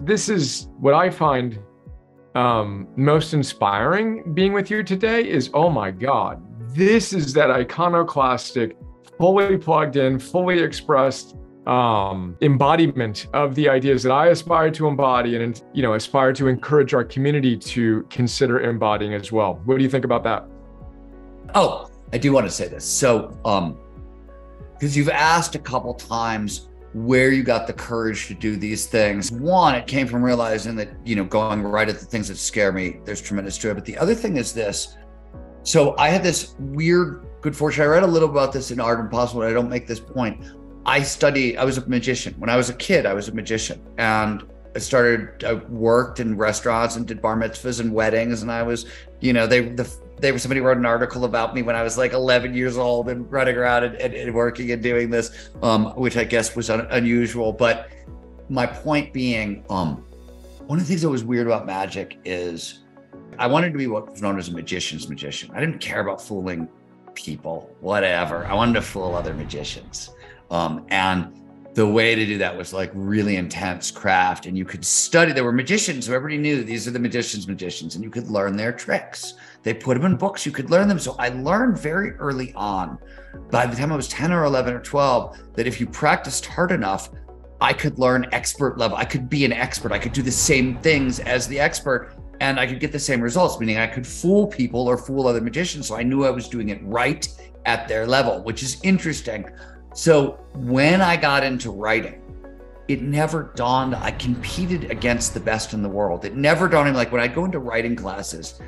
this is what I find most inspiring being with you today is, oh my God, this is that iconoclastic, fully plugged in, fully expressed embodiment of the ideas that I aspire to embody and, aspire to encourage our community to consider embodying as well. What do you think about that? Oh, I do want to say this. So, because you've asked a couple times where you got the courage to do these things. One, it came from realizing that, going right at the things that scare me, there's tremendous joy. But the other thing is this. So I had this weird good fortune. I read a little about this in Art Impossible, but I don't make this point. I was a magician. When I was a kid, I was a magician. And I worked in restaurants and did bar mitzvahs and weddings. And I was, somebody wrote an article about me when I was like 11 years old and running around and working and doing this, which I guess was unusual. But my point being, one of the things that was weird about magic is I wanted to be what was known as a magician's magician. I didn't care about fooling people, whatever. I wanted to fool other magicians. And the way to do that was like really intense craft. And you could study, there were magicians, so everybody knew these are the magicians, and you could learn their tricks. They put them in books, you could learn them. So I learned very early on, by the time I was 10 or 11 or 12, that if you practiced hard enough, I could learn expert level. I could be an expert. I could do the same things as the expert and I could get the same results, meaning I could fool people or fool other magicians. So I knew I was doing it right at their level, which is interesting. So when I got into writing, it never dawned, I competed against the best in the world. It never dawned on me, like when I go into writing classes,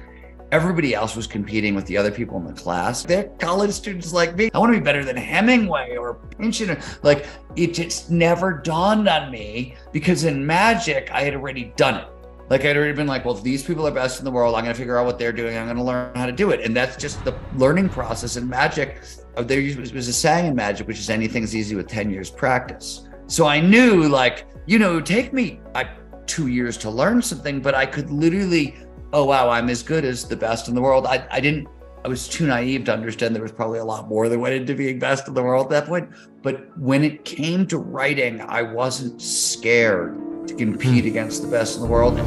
everybody else was competing with the other people in the class. They're college students like me. I want to be better than Hemingway or Pynchon. Like it just never dawned on me because in magic, I had already done it. Like I'd already been like, well, if these people are best in the world, I'm going to figure out what they're doing. I'm going to learn how to do it. And that's just the learning process in magic. There was a saying in magic, which is anything's easy with 10 years practice. So I knew like, it would take me 2 years to learn something, but I could literally, oh, wow, I'm as good as the best in the world. I was too naive to understand there was probably a lot more that went into being best in the world at that point. But when it came to writing, I wasn't scared to compete against the best in the world.